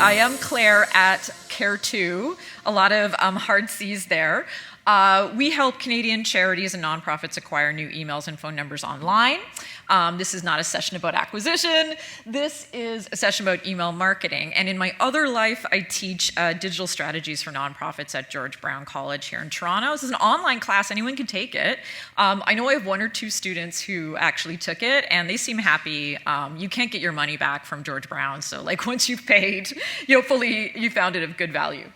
I am Claire at Care2. A lot of hard C's there. We help Canadian charities and nonprofits acquire new emails and phone numbers online. This is not a session about acquisition. This is a session about email marketing. And in my other life, I teach digital strategies for nonprofits at George Brown College here in Toronto. This is an online class. Anyone can take it. I know I have 1 or 2 students who actually took it, and they seem happy. You can't get your money back from George Brown. So like once you've paid, hopefully you found it of good value.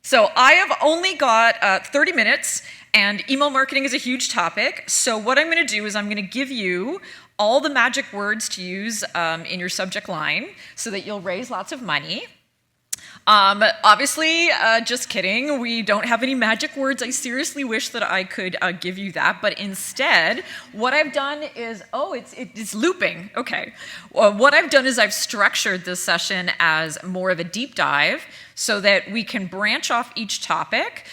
So I have only got 30 minutes, and email marketing is a huge topic. So what I'm going to do is I'm going to give you all the magic words to use in your subject line so that you'll raise lots of money. Obviously, just kidding, we don't have any magic words. I seriously wish that I could give you that, but instead, what I've done is, it's looping, okay. What I've done is I've structured this session as more of a deep dive so that we can branch off each topic,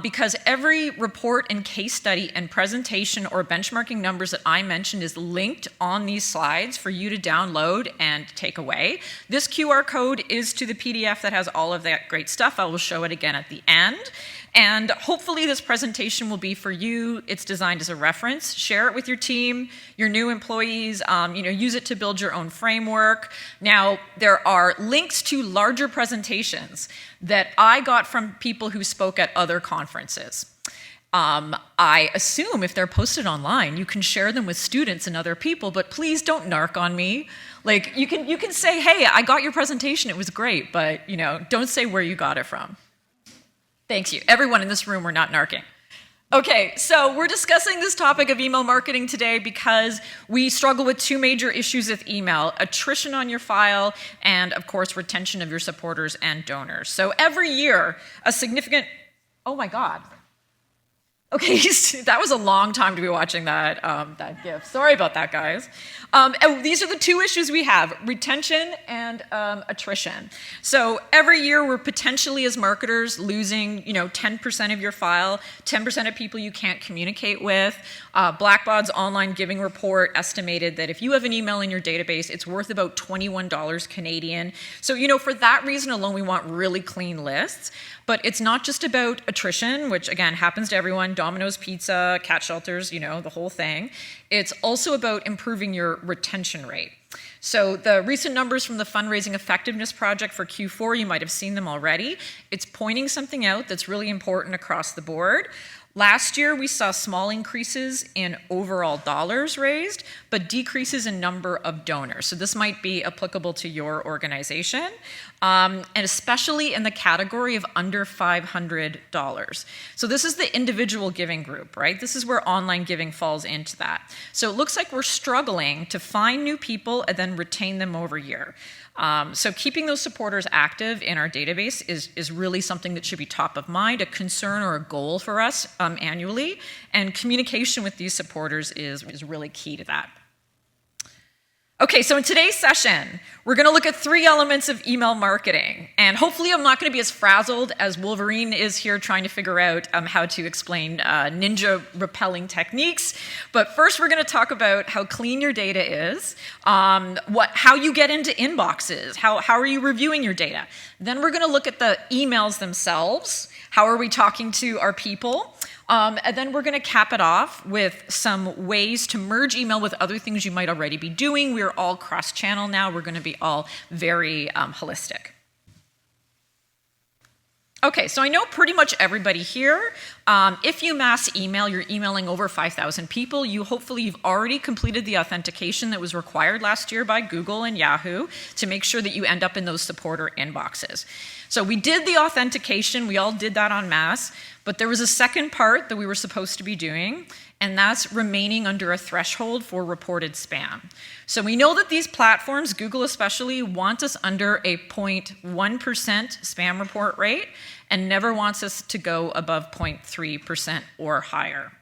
because every report and case study and presentation or benchmarking numbers that I mentioned is linked on these slides for you to download and take away. This QR code is to the PDF that has all of that great stuff. I will show it again at the end. And hopefully this presentation will be for you. It's designed as a reference. Share it with your team, your new employees, use it to build your own framework. Now, there are links to larger presentations that I got from people who spoke at other conferences. I assume if they're posted online, you can share them with students and other people, but please don't narc on me. Like, you can say, hey, I got your presentation, it was great, but don't say where you got it from. Thank you. Everyone in this room, we're not narking. Okay, so we're discussing this topic of email marketing today because we struggle with 2 major issues with email: attrition on your file and, of course, retention of your supporters and donors. So every year, a significant... Oh my God. Okay, that was a long time to be watching that GIF. Sorry about that, guys. These are the 2 issues we have: retention and attrition. So every year we're potentially, as marketers, losing 10% of your file, 10% of people you can't communicate with. Blackbaud's online giving report estimated that if you have an email in your database, it's worth about $21 Canadian. So for that reason alone, we want really clean lists. But it's not just about attrition, which again happens to everyone: Domino's Pizza, cat shelters, the whole thing. It's also about improving your retention rate. So the recent numbers from the Fundraising Effectiveness Project for Q4, you might have seen them already. It's pointing something out that's really important across the board. Last year, we saw small increases in overall dollars raised, but decreases in number of donors. So this might be applicable to your organization, and especially in the category of under $500. So this is the individual giving group, right? This is where online giving falls into that. So it looks like we're struggling to find new people and then retain them over year. So keeping those supporters active in our database is really something that should be top of mind, a concern or a goal for us annually, and communication with these supporters is really key to that. Okay, so in today's session, we're going to look at 3 elements of email marketing. And hopefully I'm not going to be as frazzled as Wolverine is here trying to figure out how to explain ninja repelling techniques. But first we're going to talk about how clean your data is, how you get into inboxes, how are you reviewing your data. Then we're going to look at the emails themselves. How are we talking to our people? And then we're going to cap it off with some ways to merge email with other things you might already be doing. We're all cross-channel now. We're going to be all very holistic. Okay, so I know pretty much everybody here. If you mass email, you're emailing over 5,000 people. Hopefully you've already completed the authentication that was required last year by Google and Yahoo to make sure that you end up in those supporter inboxes. So we did the authentication. We all did that en masse. But there was a second part that we were supposed to be doing, and that's remaining under a threshold for reported spam. So we know that these platforms, Google especially, want us under a 0.1% spam report rate and never wants us to go above 0.3% or higher.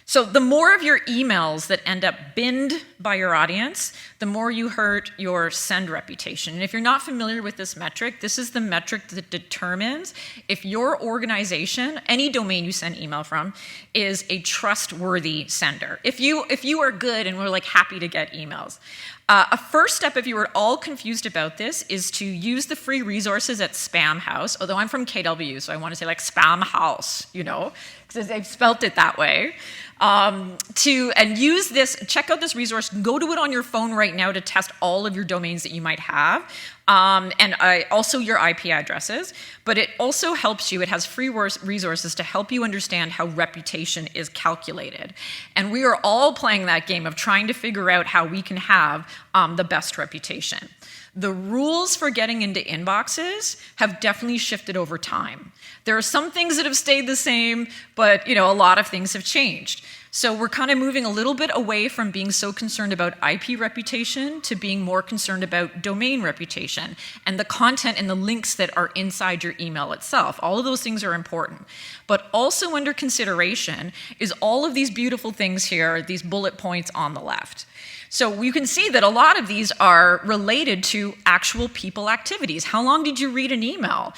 So the more of your emails that end up binned by your audience, the more you hurt your send reputation. And if you're not familiar with this metric, this is the metric that determines if your organization, any domain you send email from, is a trustworthy sender. If you are good and we're like happy to get emails. A first step, if you were at all confused about this, is to use the free resources at Spamhaus. Although I'm from KW, so I want to say like Spamhaus, you know, because they've spelt it that way. And use this, check out this resource, go to it on your phone right now to test all of your domains that you might have, and also your IP addresses, but it also helps you, it has free resources to help you understand how reputation is calculated. And we are all playing that game of trying to figure out how we can have the best reputation. The rules for getting into inboxes have definitely shifted over time. There are some things that have stayed the same, but a lot of things have changed. So we're kind of moving a little bit away from being so concerned about IP reputation to being more concerned about domain reputation and the content and the links that are inside your email itself. All of those things are important. But also under consideration is all of these beautiful things here, these bullet points on the left. So you can see that a lot of these are related to actual people activities. How long did you read an email?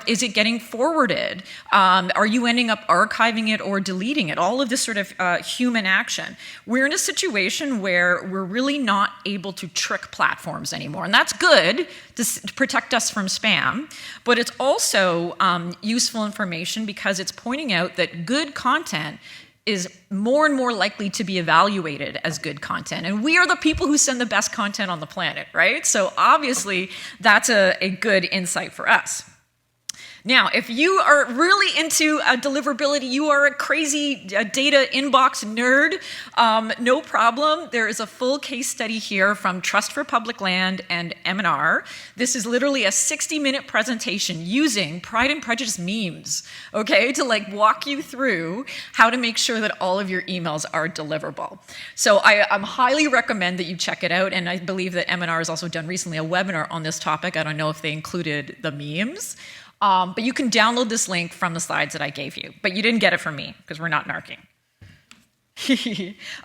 Is it getting forwarded? Are you ending up archiving it or deleting it? All of this sort of human action. We're in a situation where we're really not able to trick platforms anymore. And that's good to protect us from spam. But it's also useful information because it's pointing out that good content is more and more likely to be evaluated as good content. And we are the people who send the best content on the planet, right? So obviously, that's a good insight for us. Now, if you are really into deliverability, you are a crazy data inbox nerd, no problem. There is a full case study here from Trust for Public Land and M&R. This is literally a 60-minute presentation using Pride and Prejudice memes, okay, to like walk you through how to make sure that all of your emails are deliverable. So I highly recommend that you check it out, and I believe that M&R has also done recently a webinar on this topic. I don't know if they included the memes. But you can download this link from the slides that I gave you. But you didn't get it from me, because we're not narking.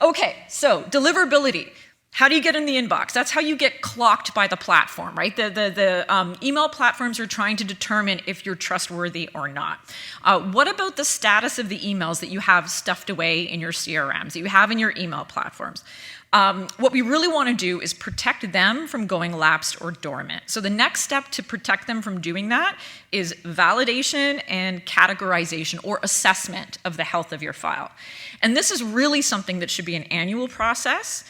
Okay, so deliverability. How do you get in the inbox? That's how you get clocked by the platform, right? The email platforms are trying to determine if you're trustworthy or not. What about the status of the emails that you have stuffed away in your CRMs, that you have in your email platforms? What we really want to do is protect them from going lapsed or dormant. So the next step to protect them from doing that is validation and categorization or assessment of the health of your file. And this is really something that should be an annual process.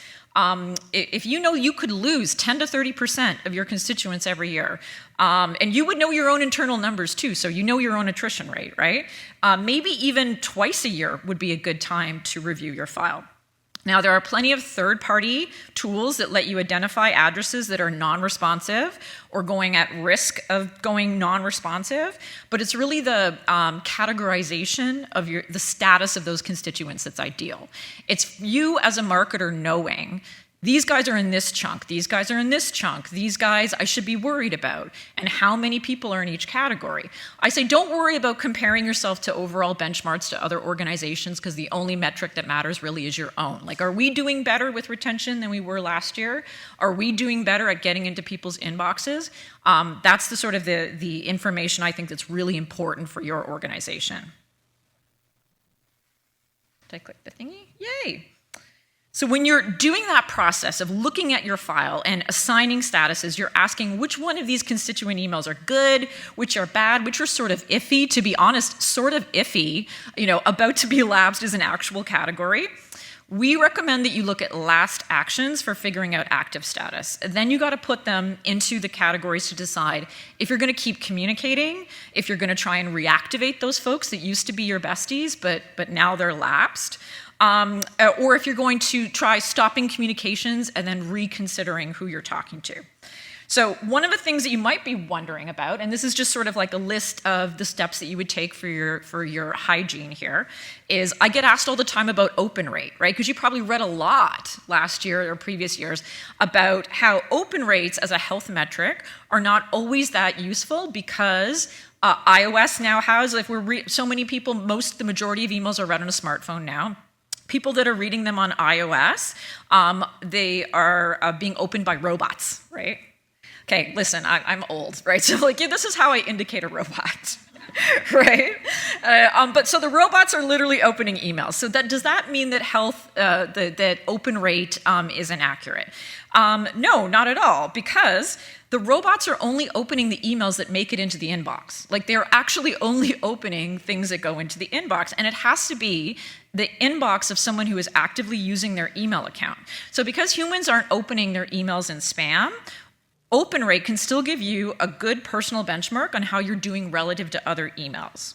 If you know you could lose 10 to 30% of your constituents every year, and you would know your own internal numbers too, so you know your own attrition rate, right? Maybe even twice a year would be a good time to review your file. Now, there are plenty of third-party tools that let you identify addresses that are non-responsive or going at risk of going non-responsive, but it's really the categorization of the status of those constituents that's ideal. It's you as a marketer knowing these guys are in this chunk, these guys are in this chunk, these guys I should be worried about, and how many people are in each category. I say don't worry about comparing yourself to overall benchmarks to other organizations, because the only metric that matters really is your own. Like, are we doing better with retention than we were last year? Are we doing better at getting into people's inboxes? That's the sort of the information I think that's really important for your organization. Did I click the thingy? Yay! So when you're doing that process of looking at your file and assigning statuses, you're asking which one of these constituent emails are good, which are bad, which are sort of iffy. To be honest, sort of iffy, about to be lapsed is an actual category. We recommend that you look at last actions for figuring out active status. And then you got to put them into the categories to decide if you're going to keep communicating, if you're going to try and reactivate those folks that used to be your besties, but now they're lapsed. Or if you're going to try stopping communications and then reconsidering who you're talking to. So one of the things that you might be wondering about, and this is just sort of like a list of the steps that you would take for your hygiene here, is I get asked all the time about open rate, right? Because you probably read a lot last year or previous years about how open rates as a health metric are not always that useful, because iOS now has, if so many people, the majority of emails are read on a smartphone now. People that are reading them on iOS, they are being opened by robots, right? Okay, listen, I'm old, right? So like, yeah, this is how I indicate a robot, right? But so the robots are literally opening emails. So does that mean that that open rate is inaccurate? No, not at all, because the robots are only opening the emails that make it into the inbox. Like they're actually only opening things that go into the inbox, and it has to be the inbox of someone who is actively using their email account. So because humans aren't opening their emails in spam, open rate can still give you a good personal benchmark on how you're doing relative to other emails.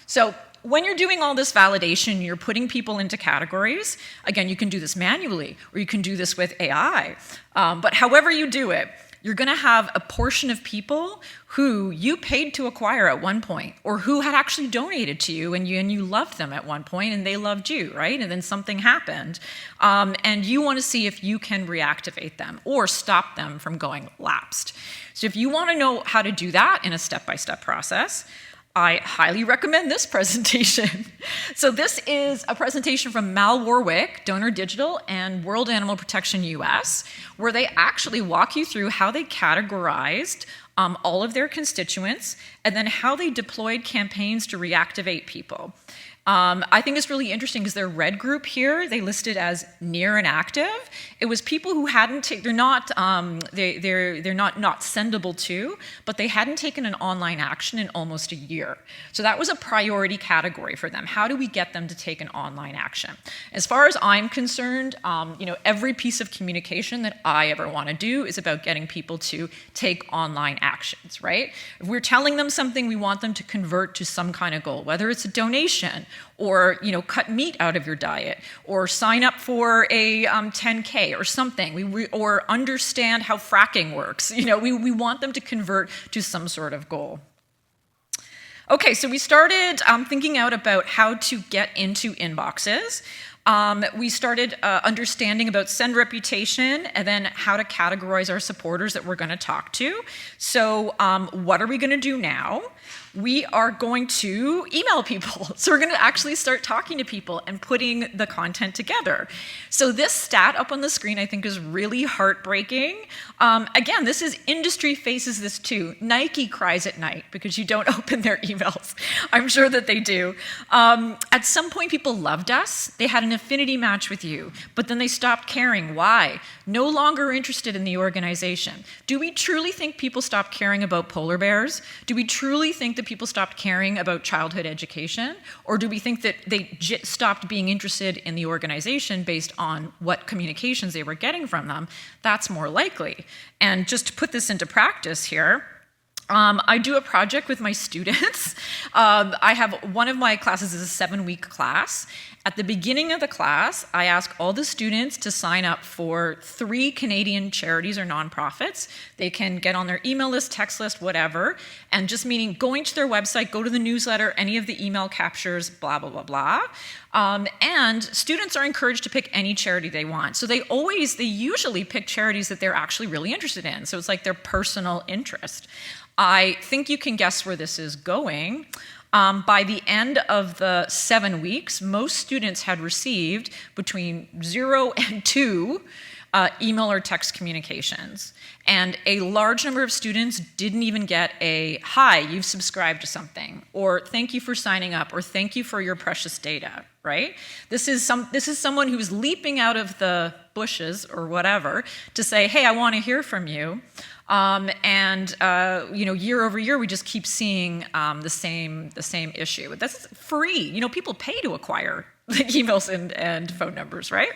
So when you're doing all this validation, you're putting people into categories. Again, you can do this manually, or you can do this with AI. But however you do it, you're going to have a portion of people who you paid to acquire at one point, or who had actually donated to you and you loved them at one point and they loved you, right? And then something happened. And you want to see if you can reactivate them or stop them from going lapsed. So if you want to know how to do that in a step-by-step process, I highly recommend this presentation. So this is a presentation from Mal Warwick, Donor Digital, and World Animal Protection US, where they actually walk you through how they categorized all of their constituents and then how they deployed campaigns to reactivate people. I think it's really interesting because their red group here, they listed as near inactive. It was people who hadn't, they're not not sendable to, but they hadn't taken an online action in almost a year. So that was a priority category for them. How do we get them to take an online action? As far as I'm concerned, every piece of communication that I ever want to do is about getting people to take online actions, right? If we're telling them something, we want them to convert to some kind of goal, whether it's a donation, or cut meat out of your diet, or sign up for a 10K or something, or understand how fracking works. We want them to convert to some sort of goal. Okay, so we started thinking out about how to get into inboxes. We started understanding about send reputation and then how to categorize our supporters that we're going to talk to. So what are we going to do now? We are going to email people. So we're going to actually start talking to people and putting the content together. So this stat up on the screen I think is really heartbreaking. Again, this is industry faces this too. Nike cries at night because you don't open their emails. I'm sure that they do. At some point people loved us. They had an affinity match with you, but then they stopped caring. Why? No longer interested in the organization. Do we truly think people stopped caring about polar bears? Do we truly think that people stopped caring about childhood education? Or do we think that they stopped being interested in the organization based on what communications they were getting from them? That's more likely. And just to put this into practice here, I do a project with my students. I have one of my classes is a 7-week class. At the beginning of the class, I ask all the students to sign up for 3 Canadian charities or nonprofits. They can get on their email list, text list, whatever, and just meaning going to their website, go to the newsletter, any of the email captures, blah, blah, blah, blah. And students are encouraged to pick any charity they want. So they usually pick charities that they're actually really interested in. So it's like their personal interest. I think you can guess where this is going. By the end of the 7 weeks, most students had received between 0 and 2 email or text communications. And a large number of students didn't even get a, hi, you've subscribed to something, or thank you for signing up, or thank you for your precious data, right? This is someone who's leaping out of the bushes or whatever to say, hey, I want to hear from you. Year over year, we just keep seeing the same issue. That's free. People pay to acquire the emails and phone numbers, right?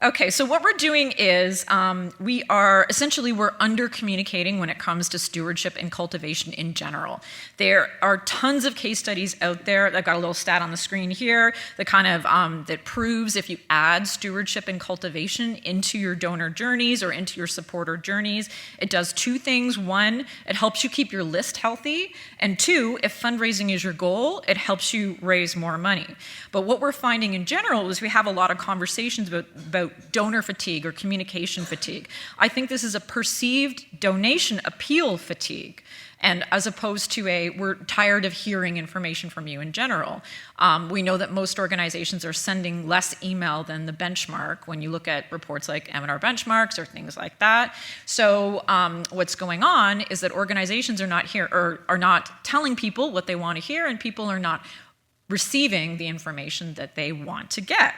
Okay, so what we're doing is we're under-communicating when it comes to stewardship and cultivation in general. There are tons of case studies out there. I've got a little stat on the screen here that kind of that proves if you add stewardship and cultivation into your donor journeys or into your supporter journeys, it does 2 things. 1, it helps you keep your list healthy, and 2, if fundraising is your goal, it helps you raise more money. But what we're finding in general is we have a lot of conversations about donor fatigue or communication fatigue. I think this is a perceived donation appeal fatigue. and as opposed to we're tired of hearing information from you in general. We know that most organizations are sending less email than the benchmark when you look at reports like M&R benchmarks or things like that. So what's going on is that organizations are not telling people what they want to hear, and people are not receiving the information that they want to get.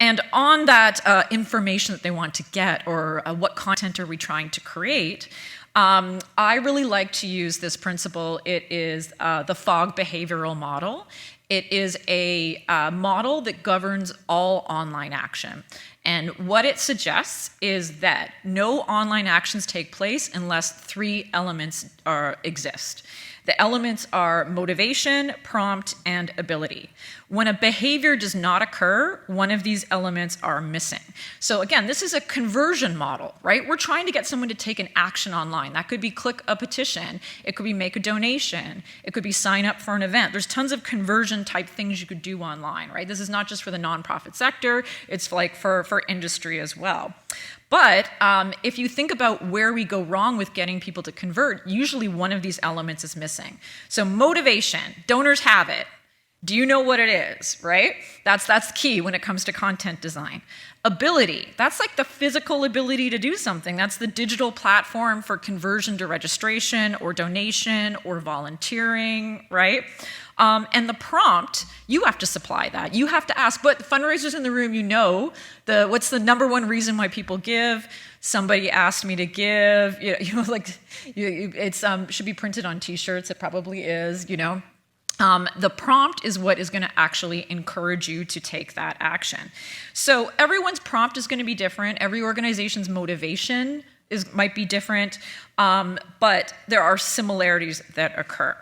And on that information that they want to get, or what content are we trying to create, I really like to use this principle. It is the FOG behavioral model. It is a model that governs all online action. And what it suggests is that no online actions take place unless 3 elements exist. The elements are motivation, prompt, and ability. When a behavior does not occur, one of these elements are missing. So again, this is a conversion model, right? We're trying to get someone to take an action online. That could be click a petition. It could be make a donation. It could be sign up for an event. There's tons of conversion type things you could do online, right? This is not just for the nonprofit sector. It's like for industry as well. But if you think about where we go wrong with getting people to convert, usually one of these elements is missing. So motivation, donors have it. Do you know what it is, right? That's key when it comes to content design. Ability, that's like the physical ability to do something. That's the digital platform for conversion to registration or donation or volunteering, right? And the prompt, you have to supply that. You have to ask, but the fundraisers in the room, what's the number one reason why people give? Somebody asked me to give, it should be printed on t-shirts, it probably is, The prompt is what is going to actually encourage you to take that action. So everyone's prompt is going to be different. Every organization's motivation might be different, but there are similarities that occur.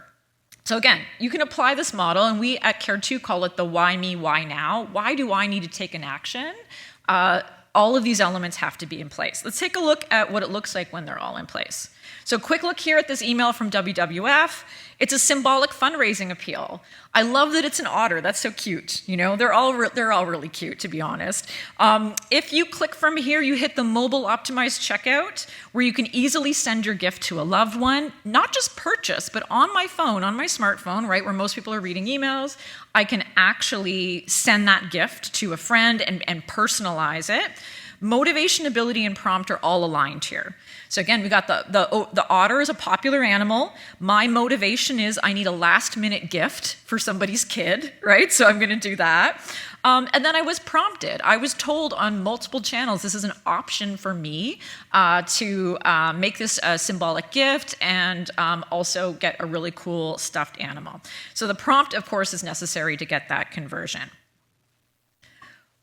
So again, you can apply this model, and we at Care2 call it the why me, why now. Why do I need to take an action? All of these elements have to be in place. Let's take a look at what it looks like when they're all in place. So quick look here at this email from WWF. It's a symbolic fundraising appeal. I love that it's an otter. That's so cute. They're all really cute, to be honest. If you click from here, you hit the mobile optimized checkout, where you can easily send your gift to a loved one, not just purchase, but on my phone, on my smartphone, right, where most people are reading emails, I can actually send that gift to a friend and personalize it. Motivation, ability, and prompt are all aligned here. So again, we got the otter is a popular animal. My motivation is I need a last-minute gift for somebody's kid, right? So I'm going to do that. And then I was prompted. I was told on multiple channels this is an option for me to make this a symbolic gift and also get a really cool stuffed animal. So the prompt, of course, is necessary to get that conversion.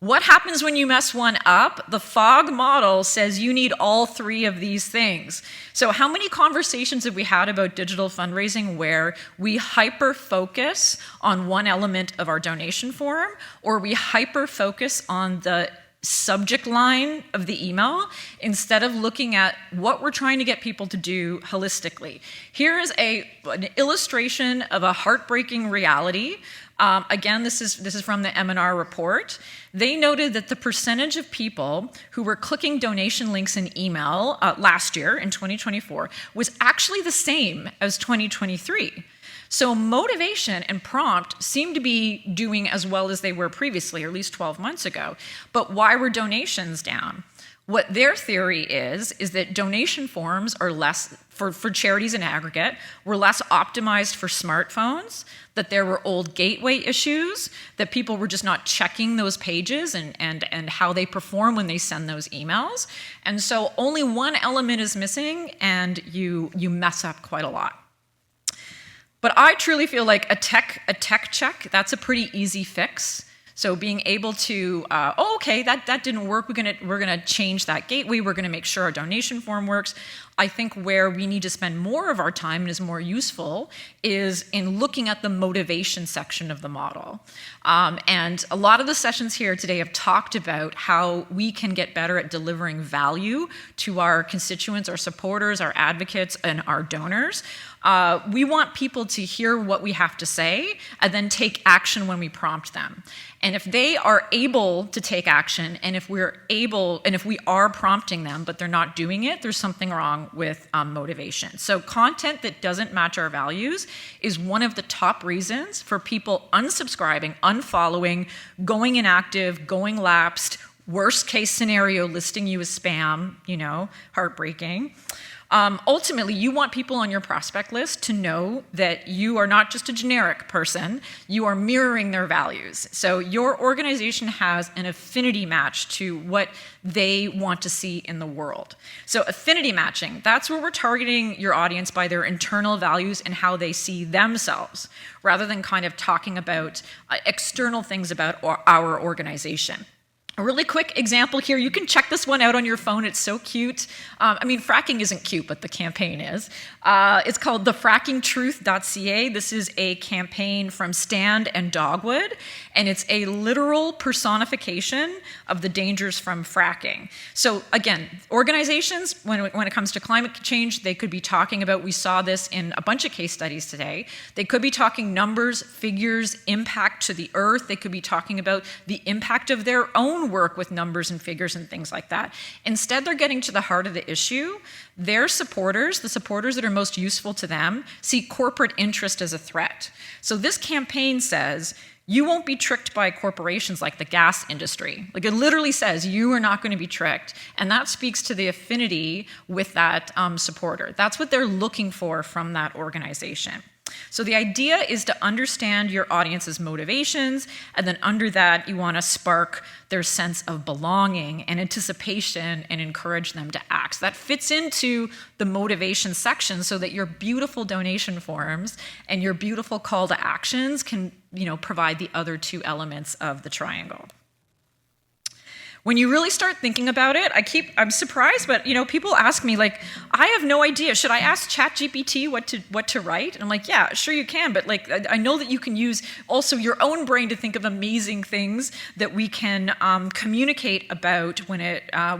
What happens when you mess one up? The FOG model says you need all 3 of these things. So how many conversations have we had about digital fundraising where we hyper-focus on one element of our donation form, or we hyper-focus on the subject line of the email instead of looking at what we're trying to get people to do holistically? Here is an illustration of a heartbreaking reality. Again, this is from the M&R report. They noted that the percentage of people who were clicking donation links in email last year in 2024 was actually the same as 2023. So motivation and prompt seem to be doing as well as they were previously, or at least 12 months ago. But why were donations down? What their theory is that donation forms are less, for charities in aggregate, were less optimized for smartphones, that there were old gateway issues, that people were just not checking those pages and how they perform when they send those emails. And so only one element is missing, and you mess up quite a lot. But I truly feel like a tech check, that's a pretty easy fix. So being able to, okay, that didn't work. We're gonna change that gateway. We're gonna make sure our donation form works. I think where we need to spend more of our time and is more useful is in looking at the motivation section of the model. And a lot of the sessions here today have talked about how we can get better at delivering value to our constituents, our supporters, our advocates, and our donors. We want people to hear what we have to say and then take action when we prompt them. And if they are able to take action, and if we are prompting them, but they're not doing it, there's something wrong with motivation. So content that doesn't match our values is one of the top reasons for people unsubscribing, unfollowing, going inactive, going lapsed, worst case scenario, listing you as spam, heartbreaking. Ultimately, you want people on your prospect list to know that you are not just a generic person, you are mirroring their values. So your organization has an affinity match to what they want to see in the world. So affinity matching, that's where we're targeting your audience by their internal values and how they see themselves, rather than kind of talking about external things about our organization. A really quick example here, you can check this one out on your phone, it's so cute. Fracking isn't cute, but the campaign is. It's called thefrackingtruth.ca. This is a campaign from Stand and Dogwood, and it's a literal personification of the dangers from fracking. So again, organizations, when it comes to climate change, they could be talking about, we saw this in a bunch of case studies today, they could be talking numbers, figures, impact to the earth, they could be talking about the impact of their own work with numbers and figures and things like that. Instead, they're getting to the heart of the issue. Their supporters, the supporters that are most useful to them, see corporate interest as a threat. So this campaign says, you won't be tricked by corporations like the gas industry. Like it literally says, you are not going to be tricked. And that speaks to the affinity with that supporter. That's what they're looking for from that organization. So the idea is to understand your audience's motivations, and then under that, you want to spark their sense of belonging and anticipation and encourage them to act. So that fits into the motivation section so that your beautiful donation forms and your beautiful call to actions can, provide the other two elements of the triangle. When you really start thinking about it, I'm surprised, but people ask me like, I have no idea. Should I ask ChatGPT what to write? And I'm like, yeah, sure you can, but I know that you can use also your own brain to think of amazing things that we can communicate about when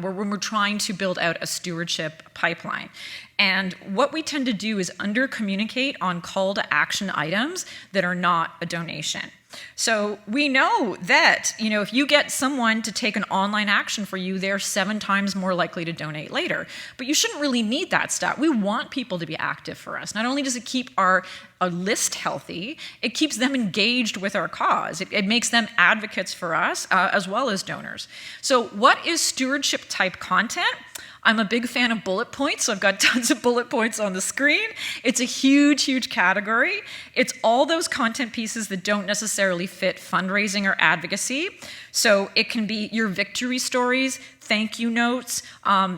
we're trying to build out a stewardship pipeline. And what we tend to do is under-communicate on call to action items that are not a donation. So we know that, if you get someone to take an online action for you, they're 7 times more likely to donate later. But you shouldn't really need that stat. We want people to be active for us. Not only does it keep our list healthy, it keeps them engaged with our cause. It makes them advocates for us as well as donors. So what is stewardship type content? I'm a big fan of bullet points, so I've got tons of bullet points on the screen. It's a huge, huge category. It's all those content pieces that don't necessarily fit fundraising or advocacy. So it can be your victory stories, thank you notes,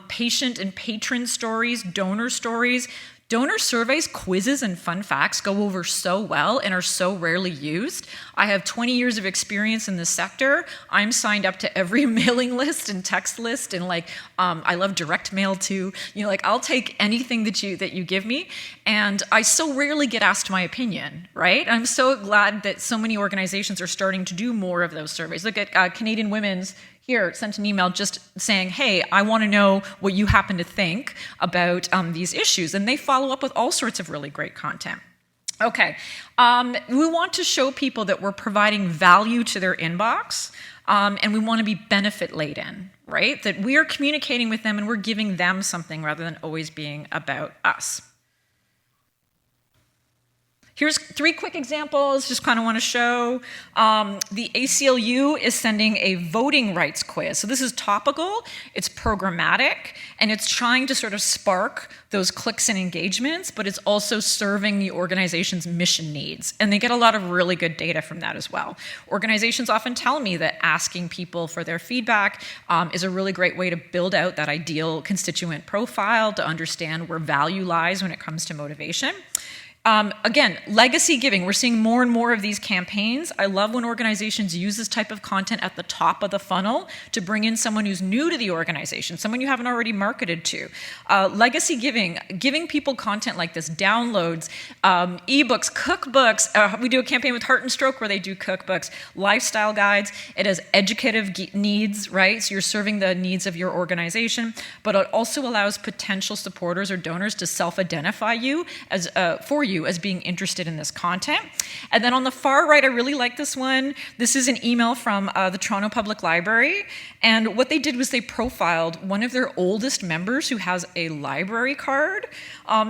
patient and patron stories, donor stories. Donor surveys, quizzes, and fun facts go over so well and are so rarely used. I have 20 years of experience in this sector. I'm signed up to every mailing list and text list, and I love direct mail too. I'll take anything that you give me, and I so rarely get asked my opinion, right? I'm so glad that so many organizations are starting to do more of those surveys. Look at Canadian Women's here, sent an email just saying, hey, I want to know what you happen to think about these issues. And they follow up with all sorts of really great content. Okay, we want to show people that we're providing value to their inbox, and we want to be benefit laden, right? That we are communicating with them and we're giving them something rather than always being about us. Here's 3 quick examples, just kind of want to show. The ACLU is sending a voting rights quiz. So this is topical, it's programmatic, and it's trying to sort of spark those clicks and engagements, but it's also serving the organization's mission needs. And they get a lot of really good data from that as well. Organizations often tell me that asking people for their feedback is a really great way to build out that ideal constituent profile, to understand where value lies when it comes to motivation. Again, legacy giving. We're seeing more and more of these campaigns. I love when organizations use this type of content at the top of the funnel to bring in someone who's new to the organization, someone you haven't already marketed to. Legacy giving, giving people content like this, downloads, ebooks, cookbooks. We do a campaign with Heart and Stroke where they do cookbooks, lifestyle guides. It has educative needs, right? So you're serving the needs of your organization, but it also allows potential supporters or donors to self-identify you as for you as being interested in this content. And then on the far right, I really like this one. This is an email from the Toronto Public Library. And what they did was they profiled one of their oldest members who has a library card.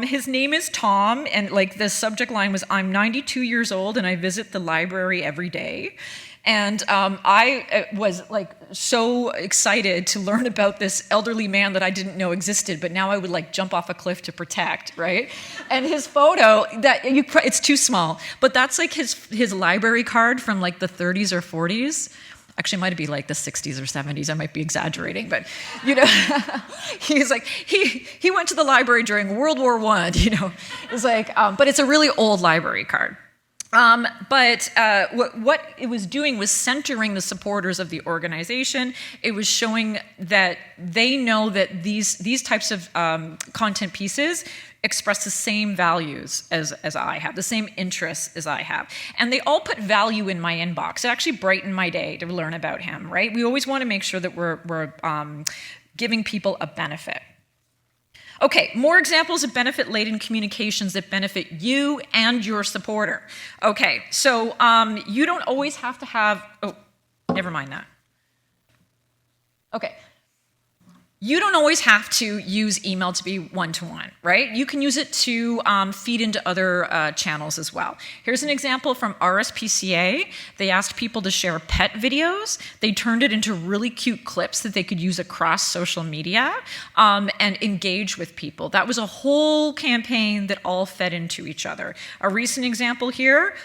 His name is Tom, and like the subject line was, "I'm 92 years old and I visit the library every day." And I was like so excited to learn about this elderly man that I didn't know existed, but now I would like jump off a cliff to protect, right? And his photo, it's too small, but that's like his library card from like the 30s or 40s. Actually, it might be like the 60s or 70s. I might be exaggerating, but you know, he's like he went to the library during World War I. You know, it's like, but it's a really old library card. But what it was doing was centering the supporters of the organization. It was showing that they know that these types of content pieces express the same values as I have, the same interests as I have. And they all put value in my inbox. It actually brightened my day to learn about him, right? We always want to make sure that we're giving people a benefit. Okay, more examples of benefit-laden communications that benefit you and your supporter. Okay, so you don't always have to have, oh, never mind that. Okay. You don't always have to use email to be one-to-one, right? You can use it to feed into other channels as well. Here's an example from RSPCA. They asked people to share pet videos. They turned it into really cute clips that they could use across social media and engage with people. That was a whole campaign that all fed into each other. A recent example here,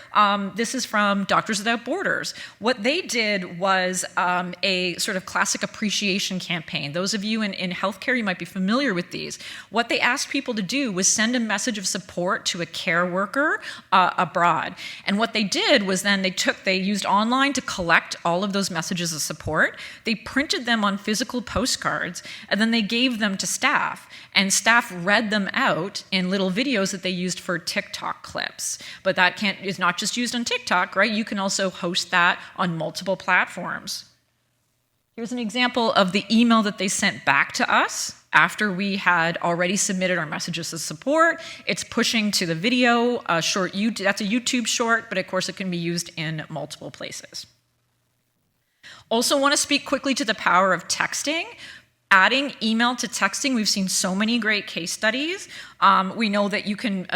this is from Doctors Without Borders. What they did was a sort of classic appreciation campaign. Those of you in healthcare, you might be familiar with these. What they asked people to do was send a message of support to a care worker abroad. And what they did was then they used online to collect all of those messages of support. They printed them on physical postcards, and then they gave them to staff. And staff read them out in little videos that they used for TikTok clips. But that is not just used on TikTok, right? You can also host that on multiple platforms. Here's an example of the email that they sent back to us after we had already submitted our messages of support. It's pushing to the video, that's a YouTube short, but of course it can be used in multiple places. Also want to speak quickly to the power of texting. Adding email to texting, we've seen so many great case studies. We know that you can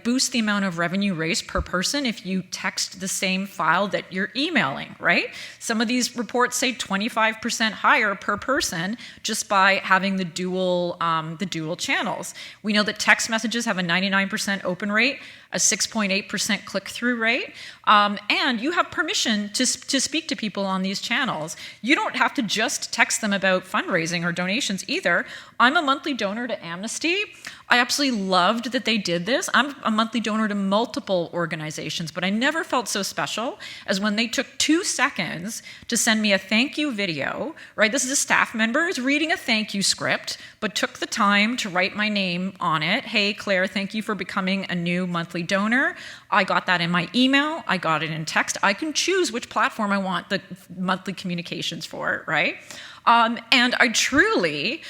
boost the amount of revenue raised per person if you text the same file that you're emailing, right? Some of these reports say 25% higher per person just by having the dual channels. We know that text messages have a 99% open rate, a 6.8% click-through rate, and you have permission to speak to people on these channels. You don't have to just text them about fundraising or donations either. I'm a monthly donor to Amnesty. I absolutely loved that they did this. I'm a monthly donor to multiple organizations, but I never felt so special as when they took 2 seconds to send me a thank you video, right? This is a staff member who's reading a thank you script, but took the time to write my name on it. Hey, Claire, thank you for becoming a new monthly donor. I got that in my email. I got it in text. I can choose which platform I want the monthly communications for, right? And I truly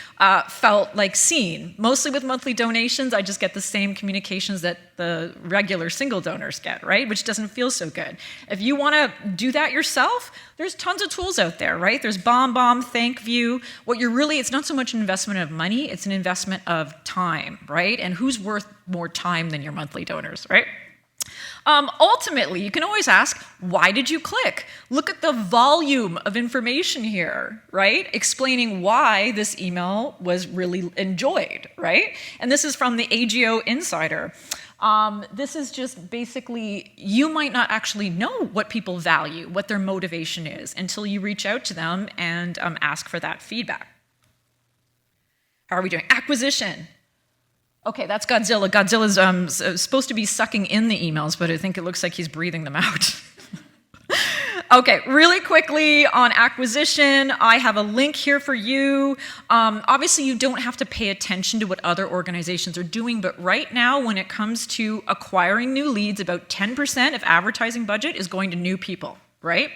felt like seen. Mostly with monthly donations, I just get the same communications that the regular single donors get, right? Which doesn't feel so good. If you want to do that yourself, there's tons of tools out there, right? There's BombBomb, ThankView. It's not so much an investment of money, it's an investment of time, right? And who's worth more time than your monthly donors, right? Ultimately, you can always ask, why did you click? Look at the volume of information here, right? Explaining why this email was really enjoyed, right? And this is from the AGO Insider. This is just basically, you might not actually know what people value, what their motivation is, until you reach out to them and ask for that feedback. How are we doing? Acquisition. Okay, that's Godzilla. Godzilla's supposed to be sucking in the emails, but I think it looks like he's breathing them out. Okay, really quickly on acquisition, I have a link here for you. Obviously, you don't have to pay attention to what other organizations are doing, but right now, when it comes to acquiring new leads, about 10% of advertising budget is going to new people, right?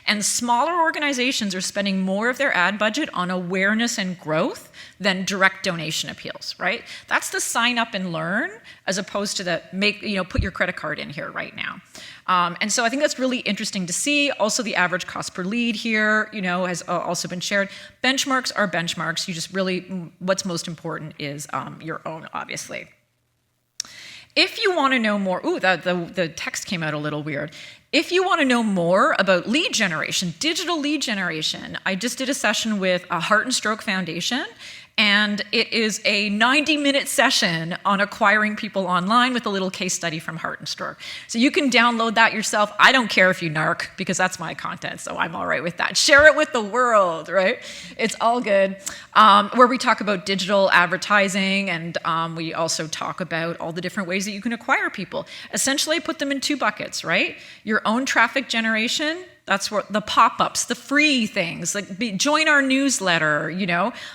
And smaller organizations are spending more of their ad budget on awareness and growth than direct donation appeals, right? That's the sign up and learn, as opposed to the put your credit card in here right now. And so I think that's really interesting to see. Also, the average cost per lead here, has also been shared. Benchmarks are benchmarks. You just really, what's most important is your own, obviously. If you want to know more, the text came out a little weird. If you want to know more about lead generation, digital lead generation, I just did a session with a Heart and Stroke Foundation, and it is a 90-minute session on acquiring people online with a little case study from Heart and Stroke. So you can download that yourself. I don't care if you narc, because that's my content, so I'm all right with that. Share it with the world, right? It's all good. Where we talk about digital advertising, and we also talk about all the different ways that you can acquire people. Essentially, I put them in two buckets, right? Your own traffic generation. That's what the pop-ups, the free things, like join our newsletter,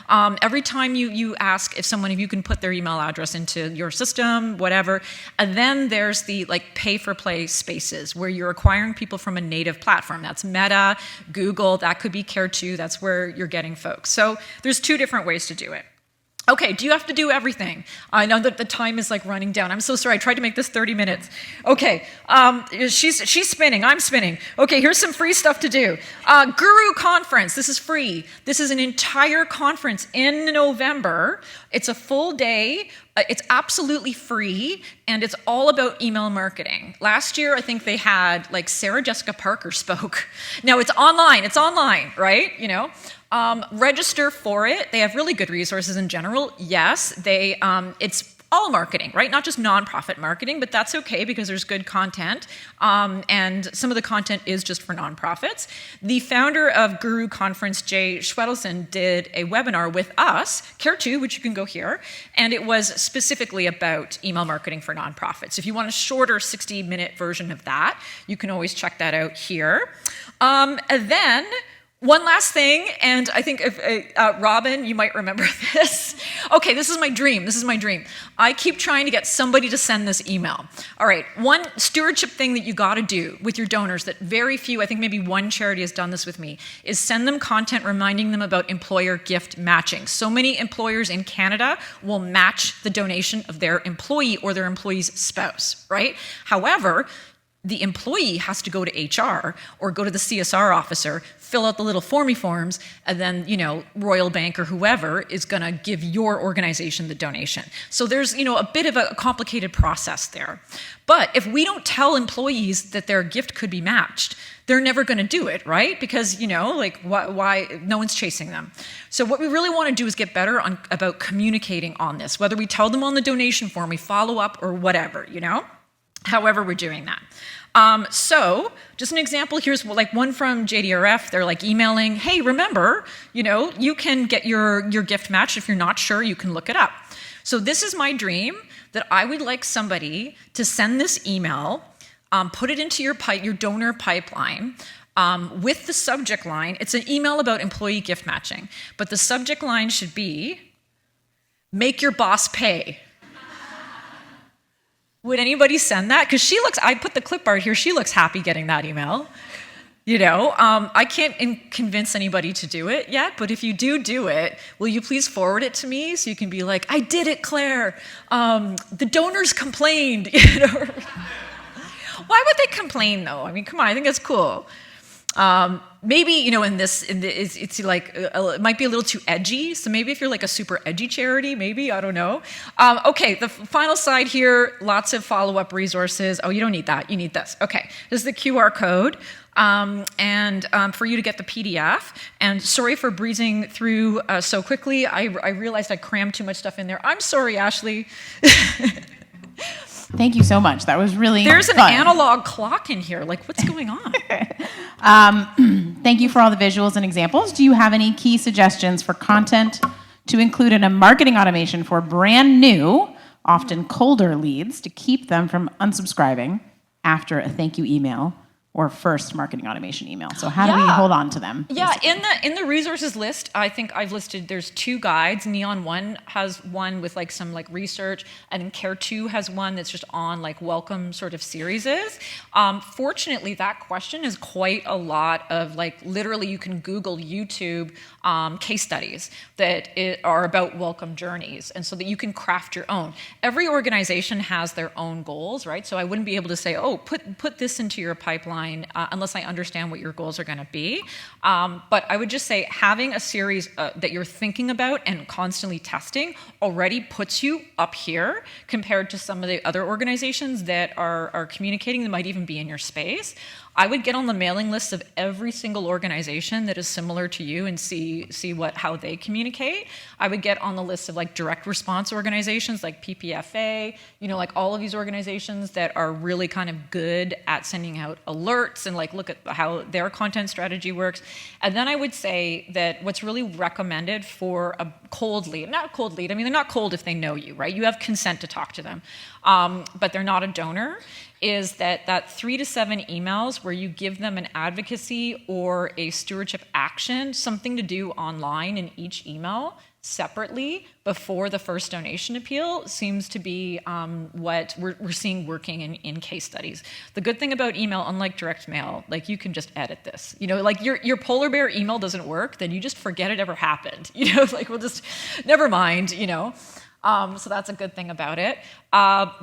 Every time you ask if you can put their email address into your system, whatever. And then there's the pay-for-play spaces where you're acquiring people from a native platform. That's Meta, Google, that could be Care2, that's where you're getting folks. So there's two different ways to do it. Okay, do you have to do everything? I know that the time is running down. I'm so sorry, I tried to make this 30 minutes. Okay, she's spinning, I'm spinning. Okay, here's some free stuff to do. Guru Conference, this is free. This is an entire conference in November. It's a full day. It's absolutely free, and it's all about email marketing. Last year, I think they had, Sarah Jessica Parker spoke. Now, it's online, right? Register for it. They have really good resources in general. Yes, it's all marketing, right? Not just nonprofit marketing, but that's okay because there's good content. And some of the content is just for nonprofits. The founder of Guru Conference, Jay Schwedelson, did a webinar with us, Care2, which you can go here, and it was specifically about email marketing for nonprofits. If you want a shorter 60-minute version of that, you can always check that out here. And then, one last thing, and I think Robin, you might remember this. Okay, this is my dream. I keep trying to get somebody to send this email. All right, one stewardship thing that you got to do with your donors that very few, I think maybe one charity has done this with me, is send them content reminding them about employer gift matching. So many employers in Canada will match the donation of their employee or their employee's spouse, right? However, the employee has to go to HR or go to the CSR officer, fill out the little formy forms, and then, Royal Bank or whoever is going to give your organization the donation. So there's, a bit of a complicated process there. But if we don't tell employees that their gift could be matched, they're never going to do it, right? Because, why no one's chasing them. So what we really want to do is get better about communicating on this, whether we tell them on the donation form, we follow up or whatever, However we're doing that. So just an example, here's one from JDRF. They're emailing, hey, remember, you can get your gift matched. If you're not sure, you can look it up. So this is my dream, that I would like somebody to send this email, put it into your donor pipeline, with the subject line. It's an email about employee gift matching, but the subject line should be, make your boss pay. Would anybody send that? Because I put the clip art here, she looks happy getting that email. I can't convince anybody to do it yet, but if you do it, will you please forward it to me so you can be like, I did it, Claire. The donors complained. Why would they complain though? I mean, come on, I think that's cool. Maybe, it might be a little too edgy. So maybe if you're a super edgy charity, maybe, I don't know. Okay, the final side here, lots of follow-up resources. Oh, you don't need that, you need this. Okay, this is the QR code. For you to get the PDF. And sorry for breezing through so quickly. I realized I crammed too much stuff in there. I'm sorry, Ashley. Thank you so much. That was really There's fun. An analog clock in here. What's going on? Thank you for all the visuals and examples. Do you have any key suggestions for content to include in a marketing automation for brand new often colder leads to keep them from unsubscribing after a thank you email or first marketing automation email. So how do we Yeah. hold on to them? Yeah, in the resources list, I think I've listed, there's 2 guides. Neon 1 has one with like some like research, and Care 2 has one that's just on like welcome sort of series. Fortunately, that question is quite a lot of like, literally you can Google YouTube case studies that are about welcome journeys, and so that you can craft your own. Every organization has their own goals, right? So I wouldn't be able to say, oh, put this into your pipeline unless I understand what your goals are going to be. But I would just say having a series that you're thinking about and constantly testing already puts you up here compared to some of the other organizations that are communicating that might even be in your space. I would get on the mailing list of every single organization that is similar to you and see how they communicate. I would get on the list of like direct response organizations like PPFA, like all of these organizations that are really kind of good at sending out alerts and like look at how their content strategy works. And then I would say that what's really recommended for a cold lead, not a cold lead, I mean, they're not cold if they know you, right? You have consent to talk to them, but they're not a donor, is that 3 to 7 emails where you give them an advocacy or a stewardship action, something to do online in each email separately before the first donation appeal, seems to be what we're seeing working in case studies. The good thing about email, unlike direct mail, like you can just edit this. Like your polar bear email doesn't work, then you just forget it ever happened. Like we'll just, never mind, So that's a good thing about it.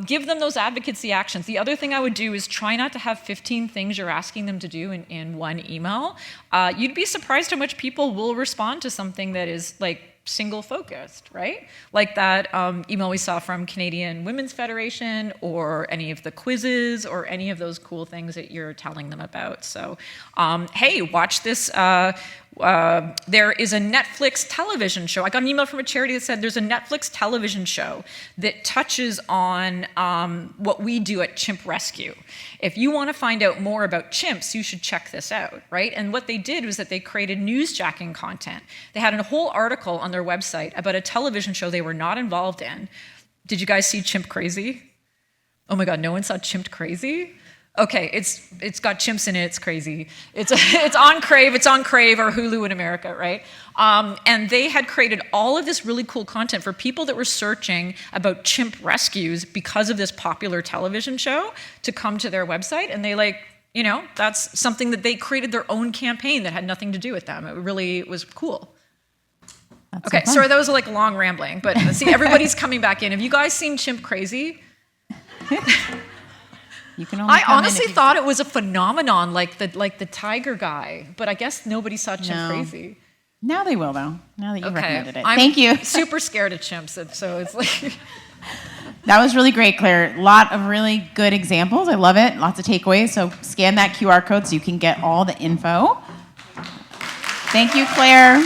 Give them those advocacy actions. The other thing I would do is try not to have 15 things you're asking them to do in one email. You'd be surprised how much people will respond to something that is like single focused, right? Like that email we saw from Canadian Women's Federation, or any of the quizzes, or any of those cool things that you're telling them about. So, hey, watch this. There is a Netflix television show. I got an email from a charity that said there's a Netflix television show that touches on what we do at Chimp Rescue. If you want to find out more about chimps, you should check this out, right? And what they did was that they created newsjacking content. They had a whole article on their website about a television show they were not involved in. Did you guys see Chimp Crazy? Oh my God, no one saw Chimp Crazy? Okay, it's got chimps in it. It's crazy. It's on Crave. It's on Crave or Hulu in America, right? And they had created all of this really cool content for people that were searching about chimp rescues because of this popular television show to come to their website, and they that's something that they created their own campaign that had nothing to do with them. It really was cool. That's okay, so sorry, that was like long rambling, but see, everybody's coming back in. Have you guys seen Chimp Crazy? You can only I come in honestly if you- thought it was a phenomenon, like the tiger guy, but I guess nobody saw Chimp No. Crazy. Now they will, though. Now that you recommended it. I'm Thank you. super scared of chimps, so it's like. That was really great, Claire. A lot of really good examples. I love it. Lots of takeaways. So scan that QR code so you can get all the info. Thank you, Claire.